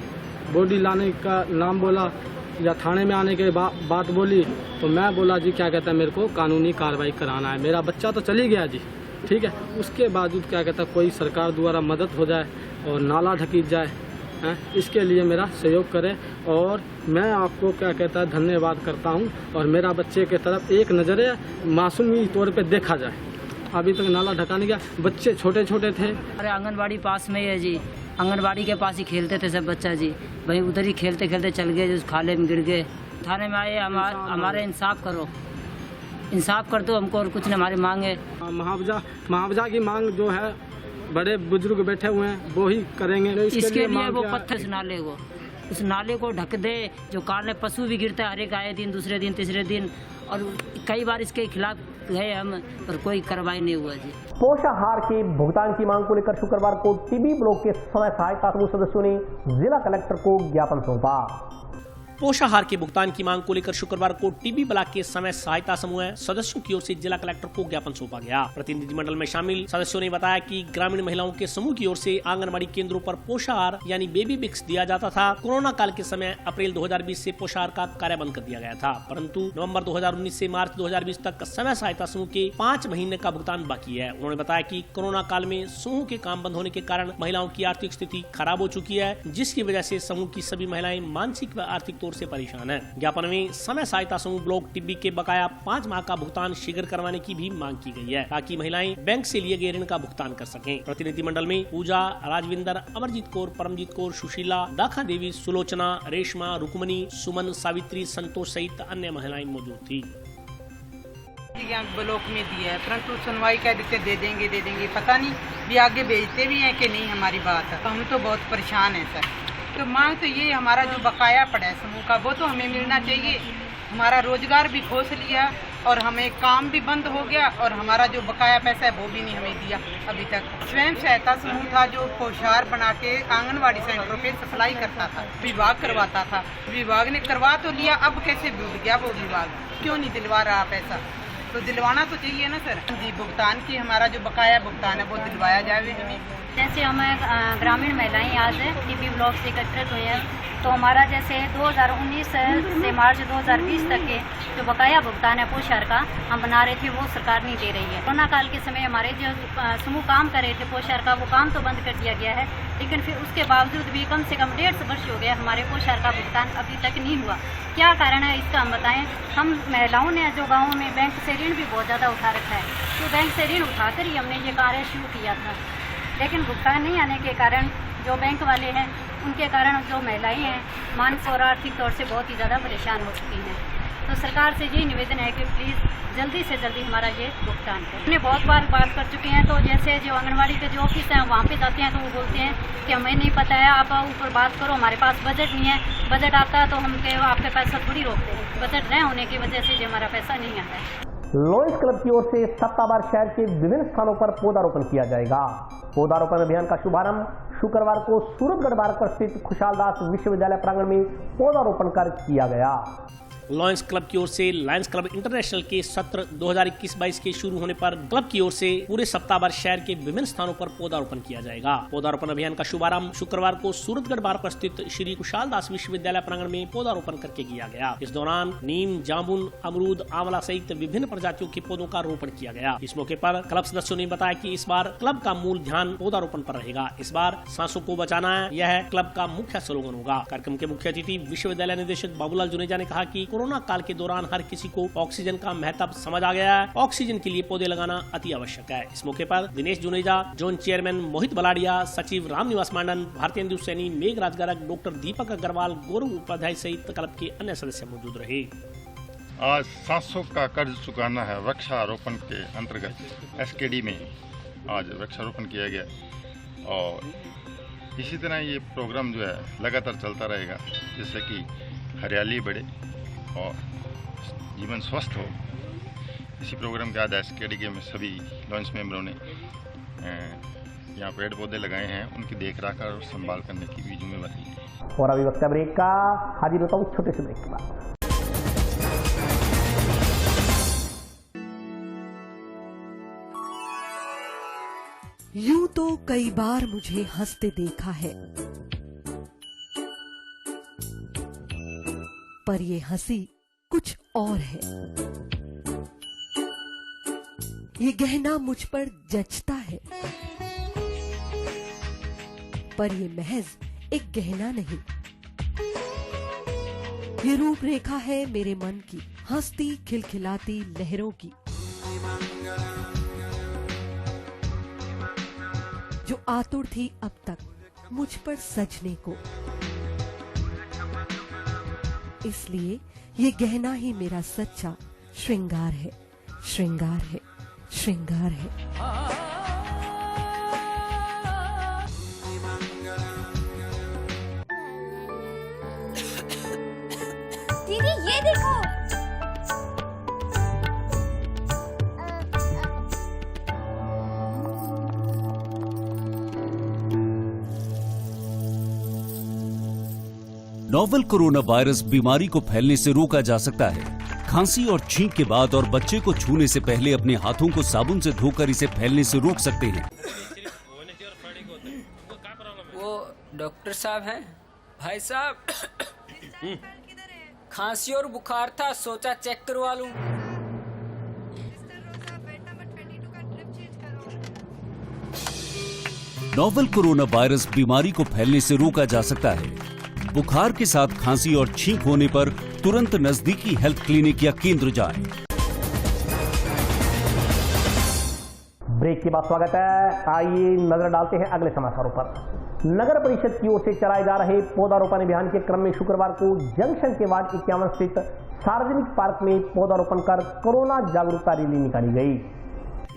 बॉडी लाने का नाम बोला या थाने में आने के बात बोली तो मैं बोला जी क्या कहता है मेरे को कानूनी कार्रवाई कराना है। मेरा बच्चा तो चली गया जी, ठीक है, उसके बावजूद क्या कहता है कोई सरकार द्वारा मदद हो जाए और नाला ढकीत जाए हैं, इसके लिए मेरा सहयोग करें। और मैं आपको क्या कहता है धन्यवाद करता हूं और मेरा बच्चे के तरफ एक नज़रे मासूमी तौर पे देखा जाए। अभी तक नाला ढका नहीं गया, बच्चे छोटे छोटे थे। अरे आंगनबाड़ी पास में ही है जी, आंगनबाड़ी के पास ही खेलते थे सब बच्चा जी, वही उधर ही खेलते खेलते चल गए, जिस खाले में गिर गए। थाने में आए, हमारे इंसाफ करो, इंसाफ कर दो हमको और कुछ न हमारी मांग है। मुआवजा की मांग जो है बड़े बुजुर्ग बैठे हुए हैं वो ही करेंगे। इसके लिए वो पत्थर उस नाले को ढक दे। जो काले पशु भी गिरता है हर एक आए दिन, दूसरे दिन, तीसरे दिन, और कई बार इसके खिलाफ गए हम पर कोई कार्रवाई नहीं हुआ जी। पोषाहार के भुगतान की मांग को लेकर शुक्रवार को टीबी ब्लॉक के स्वयं सहायता समूह सदस्यों ने जिला कलेक्टर को ज्ञापन सौंपा। पोषाहार के भुगतान की मांग को लेकर शुक्रवार को टीबी ब्लॉक के समय सहायता समूह सदस्यों की ओर से जिला कलेक्टर को ज्ञापन सौंपा गया। प्रतिनिधिमंडल में शामिल सदस्यों ने बताया कि ग्रामीण महिलाओं के समूह की ओर से आंगनबाड़ी केंद्रों पर पोषाहार यानी बेबी मिक्स दिया जाता था। कोरोना काल के समय अप्रैल 2020 से पोषाहार का कार्य बंद कर दिया गया था, परंतु नवंबर 2019 से मार्च 2020 तक समय सहायता समूह के 5 महीने का भुगतान बाकी है। उन्होंने बताया कि कोरोना काल में समूह के काम बंद होने के कारण महिलाओं की आर्थिक स्थिति खराब हो चुकी है, जिसकी वजह से समूह की सभी महिलाएं मानसिक व आर्थिक तौर से परेशान है। ज्ञापन में समय सहायता समूह ब्लॉक टिब्बी के बकाया 5 माह का भुगतान शीघ्र करवाने की भी मांग की गई है, ताकि महिलाएं बैंक से लिए गए ऋण का भुगतान कर सकें। प्रतिनिधिमंडल में पूजा, राजविंदर, अमरजीत कौर, परमजीत कौर, सुशीला, दाखा देवी, सुलोचना, रेशमा, रुक्मणी, सुमन, सावित्री, संतोष सहित अन्य महिलाएं मौजूद थी। ब्लॉक में दिया है परंतु सुनवाई कह देते दे देंगे, पता नहीं भी आगे भेजते भी हैं कि नहीं। हमारी बात हम तो बहुत परेशान है सर। तो मांग तो ये हमारा जो बकाया पड़ा है समूह का वो तो हमें मिलना चाहिए। हमारा रोजगार भी खोस लिया और हमें काम भी बंद हो गया और हमारा जो बकाया पैसा है वो भी नहीं हमें दिया अभी तक। स्वयं सहायता समूह था जो पोषाहार बना के आंगनबाड़ी सेंटरों पे सप्लाई करता था, विभाग करवाता था। विभाग ने करवा तो लिया, अब कैसे भूल गया वो विभाग, क्यों नहीं दिलवा रहा पैसा? तो दिलवाना तो चाहिए ना सर जी। भुगतान की हमारा जो बकाया भुगतान है वो दिलवाया जाए हमें। जैसे हम ग्रामीण महिलाएं आज टीबी ब्लॉक से एकत्रित हुई हैं, तो हमारा जैसे 2019 से मार्च 2020 तक के जो बकाया भुगतान है पोषाहार का हम बना रहे थे वो सरकार नहीं दे रही है। कोरोना काल के समय हमारे जो समूह काम कर रहे थे पोषाहार का वो काम तो बंद कर दिया गया है, लेकिन फिर उसके बावजूद भी कम से कम 1.5 वर्ष हो गया हमारे पोषाहार का भुगतान अभी तक नहीं हुआ। क्या कारण है इसका हम बताएं। हम महिलाओं ने जो गाँव में बैंक से ऋण भी बहुत ज़्यादा उठा रखा है, तो बैंक से ऋण उठाकर ही हमने ये कार्य शुरू किया था, लेकिन भुगतान नहीं आने के कारण जो बैंक वाले हैं उनके कारण जो महिलाएं हैं मानसिक और आर्थिक तौर से बहुत ही ज़्यादा परेशान हो चुकी हैं। तो सरकार से यही निवेदन है कि प्लीज़ जल्दी से जल्दी हमारा ये भुगतान करें। हमने बहुत बार बात कर चुके हैं, तो जैसे जो आंगनबाड़ी के जो ऑफिस हैं वहाँ पे जाते हैं तो वो बोलते हैं कि हमें नहीं पता है, आप ऊपर बात करो, हमारे पास बजट नहीं है। बजट आता है तो हम आपके पैसा थोड़ी रोकते हैं, बजट न होने की वजह से जो हमारा पैसा नहीं आता है। लॉयंस क्लब की ओर से सत्तावार शहर के विभिन्न स्थानों पर पौधारोपण किया जाएगा। पौधारोपण अभियान का शुभारंभ शुक्रवार को सूरतगढ़ बाग पर स्थित खुशहाल दास विश्वविद्यालय प्रांगण में पौधारोपण कर किया गया। लॉयंस क्लब की ओर से लायंस क्लब इंटरनेशनल के सत्र 2021-22 के शुरू होने पर क्लब की ओर से पूरे सप्ताह भर शहर के विभिन्न स्थानों पर पौधारोपण किया जाएगा। पौधारोपण अभियान का शुभारंभ शुक्रवार को सूरतगढ़ बाग पर स्थित श्री खुशहाल दास विश्वविद्यालय प्रांगण में पौधारोपण करके किया गया। इस दौरान नीम, जामुन, अमरूद, आंवला सहित विभिन्न प्रजातियों के पौधों का रोपण किया गया। इस मौके पर क्लब सदस्यों ने बताया कि इस बार क्लब का मूल ध्यान पौधारोपण पर रहेगा। इस बार सांसों को बचाना है, यह क्लब का मुख्य स्लोगन होगा। कार्यक्रम के मुख्य अतिथि विश्वविद्यालय निदेशक बाबूलाल जुनेजा ने कहा कि कोरोना काल के दौरान हर किसी को ऑक्सीजन का महत्व समझ आ गया है। ऑक्सीजन के लिए पौधे लगाना अति आवश्यक है। इस मौके पर दिनेश जुनेजा, जोन चेयरमैन मोहित बलाडिया, सचिव रामनिवास मांडन, भारतीय हिंदू सैनी मेघराज गर्ग, डॉक्टर दीपक अग्रवाल, गौरव उपाध्याय सहित क्लब के अन्य सदस्य मौजूद रहे। आज 700 का कर्ज चुकाना है। वृक्षारोपण के अंतर्गत एसकेडी में आज वृक्षारोपण किया गया और इसी तरह ये प्रोग्राम जो है लगातार चलता रहेगा, जिससे कि हरियाली बढ़े और जीवन स्वस्थ हो। इसी प्रोग्राम के आज एसकेडी के में सभी लॉन्च मेंबरों ने यहाँ पेड़ पौधे लगाए हैं उनकी देखरेख और संभाल करने की भी जिम्मेवारी है। और अभी वक्त ब्रेक का, हाजिर होता हूँ छोटे से ब्रेक के बाद। यूं तो कई बार मुझे हंसते देखा है, पर ये हंसी कुछ और है। ये गहना मुझ पर जचता है, पर ये महज एक गहना नहीं, ये रूपरेखा है मेरे मन की, हंसती खिलखिलाती लहरों की, जो आतुर थी अब तक मुझ पर सजने को। इसलिए ये गहना ही मेरा सच्चा श्रृंगार है, श्रृंगार है, श्रृंगार है। दीदी ये देखो, नोवेल कोरोना वायरस बीमारी को फैलने से रोका जा सकता है। खांसी और छींक के बाद और बच्चे को छूने से पहले अपने हाथों को साबुन से धोकर इसे फैलने से रोक सकते हैं। वो डॉक्टर साहब हैं? भाई साहब खांसी और बुखार था, सोचा चेक करवा लूं। नोवेल कोरोना वायरस बीमारी को फैलने से रोका जा सकता है। बुखार के साथ खांसी और छींक होने पर तुरंत नजदीकी हेल्थ क्लिनिक या केंद्र जाएं। ब्रेक के बाद स्वागत है। आइए नजर डालते हैं अगले समाचारों पर। नगर परिषद की ओर से चलाए जा रहे पौधारोपण अभियान के क्रम में शुक्रवार को जंक्शन के वार्ड 51 स्थित सार्वजनिक पार्क में पौधारोपण कर कोरोना जागरूकता रैली निकाली गई।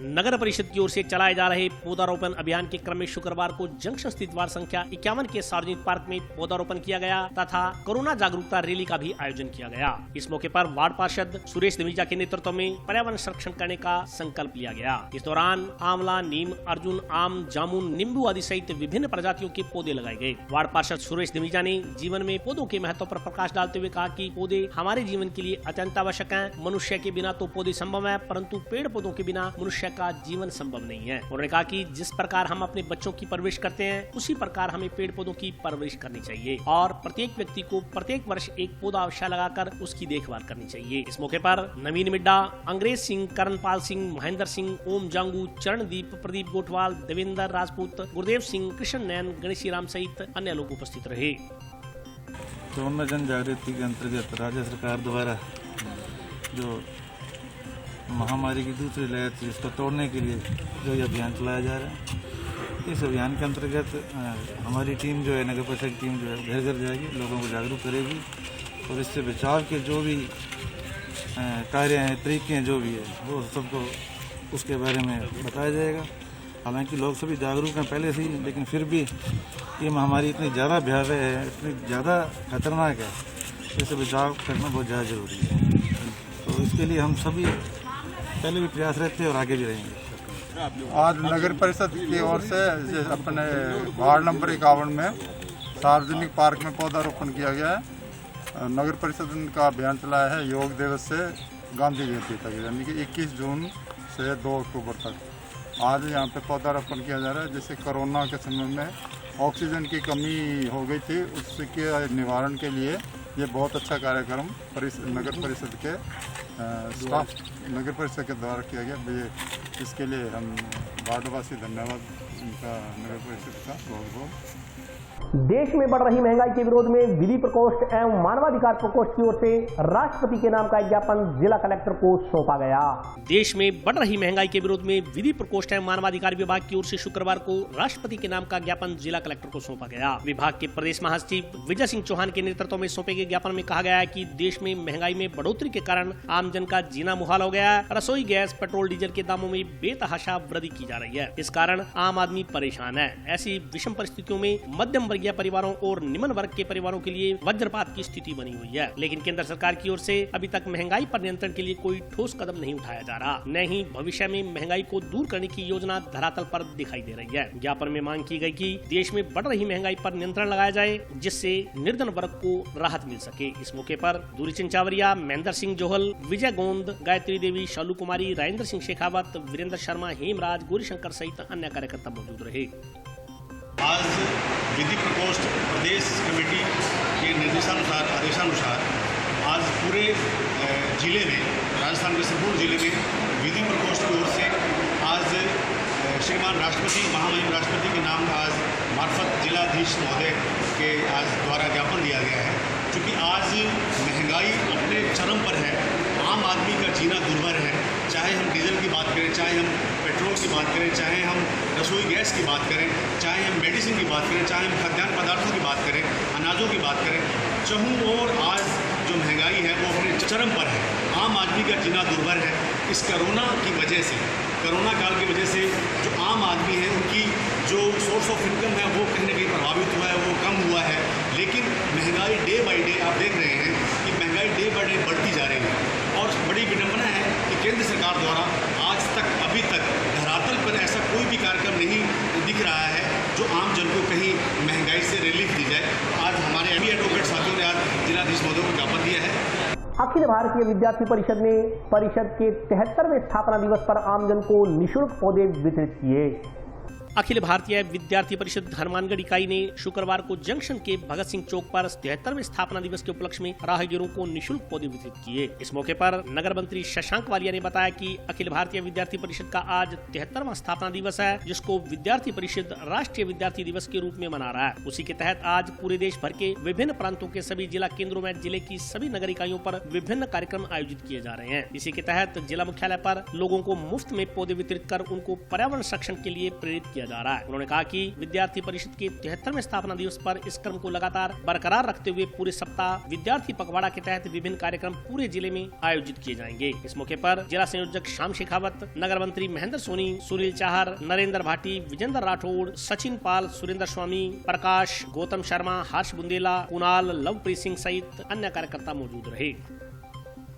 नगर परिषद की ओर से चलाए जा रहे पौधारोपण अभियान के क्रम में शुक्रवार को जंक्शन स्थित वार्ड संख्या 51 के सार्वजनिक पार्क में पौधारोपण किया गया तथा कोरोना जागरूकता रैली का भी आयोजन किया गया। इस मौके पर वार्ड पार्षद सुरेश दिमीजा के नेतृत्व में पर्यावरण संरक्षण करने का संकल्प लिया गया। इस दौरान आंवला, नीम, अर्जुन, आम, जामुन, नींबू आदि सहित विभिन्न प्रजातियों के पौधे लगाए गए। वार्ड पार्षद सुरेश दिमीजा ने जीवन में पौधों के महत्व पर प्रकाश डालते हुए कहा कि पौधे हमारे जीवन के लिए अत्यंत आवश्यक हैं। मनुष्य के बिना तो पौधे संभव है, परंतु पेड़ पौधों के बिना मनुष्य का जीवन संभव नहीं है। उन्होंने कहा कि जिस प्रकार हम अपने बच्चों की परवरिश करते हैं, उसी प्रकार हमें पेड़ पौधों की परवरिश करनी चाहिए और प्रत्येक व्यक्ति को प्रत्येक वर्ष एक पौधा अवश्य लगाकर उसकी देखभाल करनी चाहिए। इस मौके पर नवीन मिड्डा, अंग्रेज सिंह, करणपाल सिंह, महेंद्र सिंह, ओम जांगू, चरणदीप, प्रदीप गोठवाल, देवेंद्र राजपूत, गुरुदेव सिंह, कृष्ण नैन, गणेशी राम सहित अन्य लोग उपस्थित रहे। कोरोना जन जागृति के अंतर्गत राज्य सरकार द्वारा जो महामारी की दूसरी लहर थी इसको तोड़ने के लिए जो ये अभियान चलाया जा रहा है, इस अभियान के अंतर्गत हमारी टीम जो है, नगर परिषद की टीम जो है घर घर जाएगी, लोगों को जागरूक करेगी और इससे बचाव के जो भी कार्य हैं, तरीके हैं, जो भी है वो सबको उसके बारे में बताया जाएगा। हालांकि लोग सभी जागरूक हैं पहले से ही, लेकिन फिर भी ये महामारी इतनी ज़्यादा भयावह है, इतनी ज़्यादा खतरनाक है, इससे बचाव करना बहुत ज़्यादा ज़रूरी है। तो इसके लिए हम सभी पहले भी प्रयासरत थे और आगे भी रहेंगे। आज नगर परिषद की ओर से अपने वार्ड नंबर 51 में सार्वजनिक पार्क में पौधारोपण किया गया है। नगर परिषद का अभियान चलाया है योग दिवस से गांधी जयंती तक, यानी कि 21 जून से 2 अक्टूबर तक। आज यहाँ पे पौधारोपण किया जा रहा है, जिससे कोरोना के समय में ऑक्सीजन की कमी हो गई थी, उसके निवारण के लिए ये बहुत अच्छा कार्यक्रम नगर परिषद के स्टाफ नगर परिषद के द्वारा किया गया। इसके लिए हम वार्डवासी धन्यवाद उनका नगर परिषद का बहुत बहुत। देश में बढ़ रही महंगाई के विरोध में विधि प्रकोष्ठ एवं मानवाधिकार प्रकोष्ठ की ओर से राष्ट्रपति के नाम का एक ज्ञापन जिला कलेक्टर को सौंपा गया। देश में बढ़ रही महंगाई के विरोध में विधि प्रकोष्ठ एवं मानवाधिकार विभाग की ओर से शुक्रवार को राष्ट्रपति के नाम का ज्ञापन जिला कलेक्टर को सौंपा गया। विभाग के प्रदेश महासचिव विजय सिंह चौहान के नेतृत्व में सौंपे गए ज्ञापन में कहा गया है कि देश में महंगाई में बढ़ोतरी के कारण आमजन का जीना मुहाल हो गया है। रसोई गैस, पेट्रोल, डीजल के दामों में बेतहाशा वृद्धि की जा रही है। इस कारण आम आदमी परेशान है। ऐसी विषम परिस्थितियों में मध्यम वर्गीय परिवारों और निम्न वर्ग के परिवारों के लिए वज्रपात की स्थिति बनी हुई है। लेकिन केंद्र सरकार की ओर से अभी तक महंगाई पर नियंत्रण के लिए कोई ठोस कदम नहीं उठाया जा रहा, न ही भविष्य में महंगाई को दूर करने की योजना धरातल पर दिखाई दे रही है। ज्ञापन में मांग की गई कि देश में बढ़ रही महंगाई पर नियंत्रण लगाया जाए, जिससे निर्धन वर्ग को राहत मिल सके। इस मौके पर दूरीचंद चावरिया, महेंद्र सिंह जोहल, विजय गोंद, गायत्री देवी, शालू कुमारी, राजेंद्र सिंह शेखावत, वीरेंद्र शर्मा, हेमराज, गौरीशंकर सहित अन्य कार्यकर्ता मौजूद रहे। आज विधि प्रकोष्ठ प्रदेश कमेटी के निर्देशानुसार आदेशानुसार आज पूरे जिले में, राजस्थान के संपूर्ण जिले में विधि प्रकोष्ठ की ओर से आज श्रीमान राष्ट्रपति, महामहिम राष्ट्रपति के नाम आज मार्फत जिलाधीश महोदय के आज द्वारा ज्ञापन दिया गया है। क्योंकि आज महंगाई अपने चरम पर है, आम आदमी का जीना दुर्भर है। चाहे हम डीजल की बात करें, चाहे हम पेट्रोल की बात करें, चाहे हम रसोई गैस की बात करें, चाहे हम मेडिसिन की बात करें, चाहे हम खाद्यान्न पदार्थों की बात करें, अनाजों की बात करें, चहु और आज जो महंगाई है वो अपने चरम पर है। आम आदमी का जीना दुर्भर है। इस कोरोना की वजह से, कोरोना काल की वजह से जो आम आदमी है उनकी जो सोर्स ऑफ इनकम है वो कहीं ना कहीं प्रभावित हुआ है, वो कम हुआ है। लेकिन महंगाई डे बाय डे आप देख रहे हैं कि महंगाई डे बाय डे बढ़ती जा रही है। और बड़ी विडंबना है कि केंद्र सरकार द्वारा आज तक, अभी तक धरातल पर ऐसा कोई भी कार्यक्रम नहीं दिख रहा है जो आम जन को कहीं महंगाई से रिलीफ दी जाए। आज हमारे एडवोकेट साथियों ने आज जिलाधीश महोदय को ज्ञापन दिया है। अखिल भारतीय विद्यार्थी परिषद ने परिषद के 73वें स्थापना दिवस पर आमजन को निःशुल्क पौधे वितरित किए। अखिल भारतीय विद्यार्थी परिषद हनुमानगढ़ इकाई ने शुक्रवार को जंक्शन के भगत सिंह चौक पर 73वें स्थापना दिवस के उपलक्ष्य में राहगीरों को निःशुल्क पौधे वितरित किए। इस मौके पर नगर मंत्री शशांक वालिया ने बताया कि अखिल भारतीय विद्यार्थी परिषद का आज 73वां स्थापना दिवस है, जिसको विद्यार्थी परिषद राष्ट्रीय विद्यार्थी दिवस के रूप में मना रहा है। उसी के तहत आज पूरे देश भर के विभिन्न प्रांतों के सभी जिला केंद्रों में जिले की सभी नगर इकाइयों पर विभिन्न कार्यक्रम आयोजित किए जा रहे हैं। इसी के तहत जिला मुख्यालय पर लोगों को मुफ्त में पौधे वितरित कर उनको पर्यावरण संरक्षण के लिए प्रेरित किया जा रहा है। उन्होंने कहा कि विद्यार्थी परिषद के 73वें स्थापना दिवस पर इस क्रम को लगातार बरकरार रखते हुए पूरे सप्ताह विद्यार्थी पखवाड़ा के तहत विभिन्न कार्यक्रम पूरे जिले में आयोजित किए जाएंगे। इस मौके पर जिला संयोजक श्याम शेखावत, नगर मंत्री महेंद्र सोनी, सुनील चाहर, नरेंद्र भाटी, विजेंद्र राठौड़, सचिन पाल, सुरेंद्र स्वामी, प्रकाश, गौतम शर्मा, हर्ष बुंदेला, कुणाल, लवप्रीत सिंह सहित अन्य कार्यकर्ता मौजूद रहे।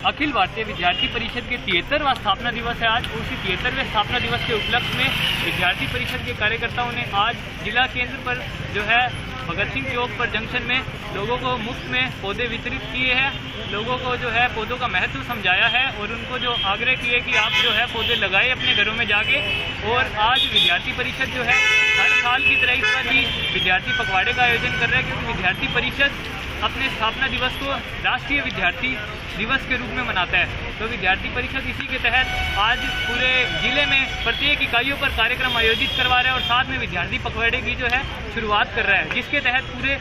अखिल भारतीय विद्यार्थी परिषद के 73वां स्थापना दिवस है आज। उसी 73वें स्थापना दिवस के उपलक्ष्य में विद्यार्थी परिषद के कार्यकर्ताओं ने आज जिला केंद्र पर जो है भगत सिंह चौक पर जंक्शन में लोगों को मुफ्त में पौधे वितरित किए हैं। लोगों को जो है पौधों का महत्व समझाया है और उनको जो आग्रह किए कि आप जो है पौधे लगाए अपने घरों में जाके। और आज विद्यार्थी परिषद जो है हर साल की तरह इस बार भी विद्यार्थी पखवाड़े का आयोजन कर रहा है, क्योंकि विद्यार्थी परिषद अपने स्थापना दिवस को राष्ट्रीय विद्यार्थी दिवस के रूप में मनाता है। तो विद्यार्थी परिषद इसी के तहत आज पूरे जिले में प्रत्येक इकाइयों पर कार्यक्रम आयोजित करवा रहा है और साथ में विद्यार्थी पखवाड़े की जो है शुरुआत कर रहा है, जिसके तहत पूरे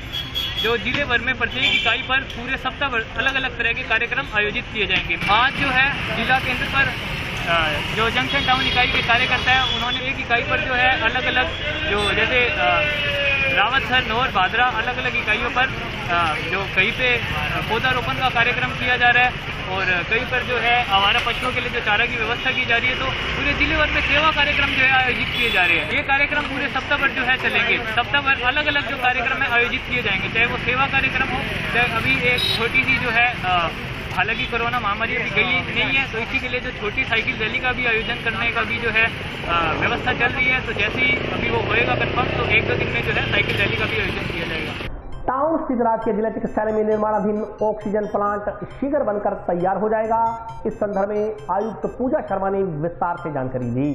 जो जिले भर में प्रत्येक इकाई पर पूरे सप्ताह भर अलग अलग तरह के कार्यक्रम आयोजित किए जाएंगे। आज जो है जिला केंद्र पर जो जंक्शन टाउन इकाई के कार्यकर्ता है, उन्होंने एक इकाई पर जो है अलग अलग जो जैसे रावतसर, नौर, भादरा अलग अलग इकाइयों पर जो कहीं पे पौधारोपण का कार्यक्रम किया जा रहा है और कहीं पर जो है आवारा पशुओं के लिए जो चारा की व्यवस्था की जा रही है। तो पूरे जिले भर में सेवा कार्यक्रम जो है आयोजित किए जा रहे हैं। ये कार्यक्रम पूरे सप्ताह भर जो है चलेंगे। सप्ताह भर अलग अलग जो कार्यक्रम है आयोजित किए जाएंगे, चाहे वो सेवा कार्यक्रम हो, चाहे अभी एक छोटी सी जो है हालांकि कोरोना महामारी अभी गई नहीं है, तो इसी के लिए जो छोटी साइकिल रैली का भी आयोजन करने का भी जो है व्यवस्था चल रही है। तो जैसे ही अभी वो होएगा कंफर्म, तो 1-2 दिन में जो है साइकिल रैली का भी आयोजन किया जाएगा। टाउन स्थित राजकीय जिला चिकित्सालय में निर्माणाधीन ऑक्सीजन प्लांट शीघ्र बनकर तैयार हो जाएगा। इस संदर्भ में आयुक्त पूजा शर्मा ने विस्तार से जानकारी दी।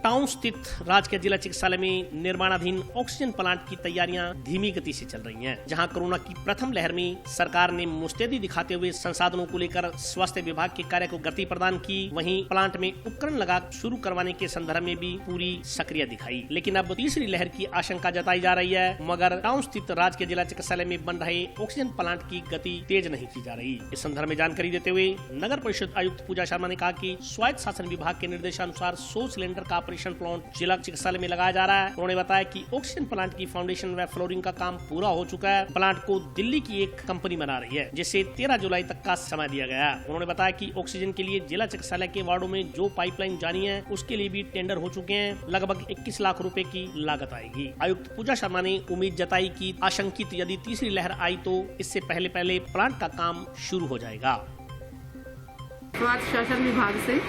टाउन स्थित राजकीय जिला चिकित्सालय में निर्माणाधीन ऑक्सीजन प्लांट की तैयारियां धीमी गति से चल रही हैं। जहां कोरोना की प्रथम लहर में सरकार ने मुस्तैदी दिखाते हुए संसाधनों को लेकर स्वास्थ्य विभाग के कार्य को गति प्रदान की, वहीं प्लांट में उपकरण लगा शुरू करवाने के संदर्भ में भी पूरी सक्रिय दिखाई। लेकिन अब तीसरी लहर की आशंका जताई जा रही है, मगर टाउन स्थित राजकीय जिला चिकित्सालय में बन रहे ऑक्सीजन प्लांट की गति तेज नहीं की जा रही। इस संदर्भ में जानकारी देते हुए नगर परिषद आयुक्त पूजा शर्मा ने कहा कि स्वायत्त शासन विभाग के निर्देशानुसार 100 सिलेंडर का ऑपरेशन प्लांट जिला चिकित्सालय में लगाया जा रहा है। उन्होंने बताया कि ऑक्सीजन प्लांट की फाउंडेशन व फ्लोरिंग का काम पूरा हो चुका है। प्लांट को दिल्ली की एक कंपनी बना रही है, जिसे 13 जुलाई तक का समय दिया गया है। उन्होंने बताया कि ऑक्सीजन के लिए जिला चिकित्सालय के वार्डो में जो पाइपलाइन जानी है उसके लिए भी टेंडर हो चुके हैं। लगभग 21 लाख रुपए की लागत आएगी। आयुक्त पूजा शर्मा ने उम्मीद जताई कि आशंकित यदि तीसरी लहर आई तो इससे पहले प्लांट का काम शुरू हो जाएगा। स्वास्थ्य शासन विभाग से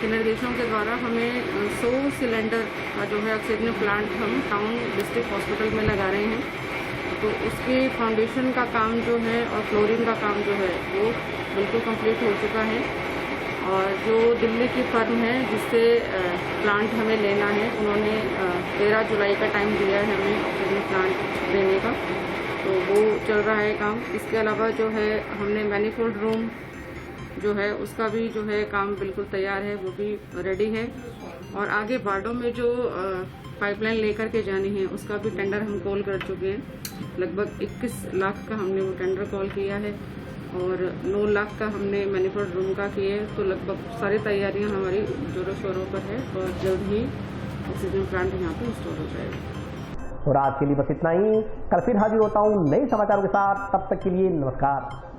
के निर्देशों के द्वारा हमें 100 सिलेंडर का जो है ऑक्सीजन प्लांट हम टाउन डिस्ट्रिक्ट हॉस्पिटल में लगा रहे हैं। तो उसके फाउंडेशन का काम जो है और फ्लोरिंग का काम जो है वो बिल्कुल कंप्लीट हो चुका है। और जो दिल्ली की फर्म है जिससे प्लांट हमें लेना है, उन्होंने 13 जुलाई का टाइम दिया है हमें ऑक्सीजन प्लांट देने का, तो वो चल रहा है काम। इसके अलावा जो है हमने मैनीफोल्ड रूम जो है उसका भी जो है काम बिल्कुल तैयार है, वो भी रेडी है। और आगे वार्डों में जो पाइपलाइन लेकर के जानी है उसका भी टेंडर हम कॉल कर चुके हैं। लगभग 21 लाख का हमने वो टेंडर कॉल किया है और 9 लाख का हमने मैनीफोल्ड रूम का किए। तो लगभग सारी तैयारियां हमारी जोरों शोरों पर है और जल्द ही ऑक्सीजन प्लांट यहाँ पे इंस्टॉल हो जाएगा। और आज के लिए बस इतना ही। कल फिर हाजिर होता हूँ नए समाचारों के साथ। तब तक के लिए नमस्कार।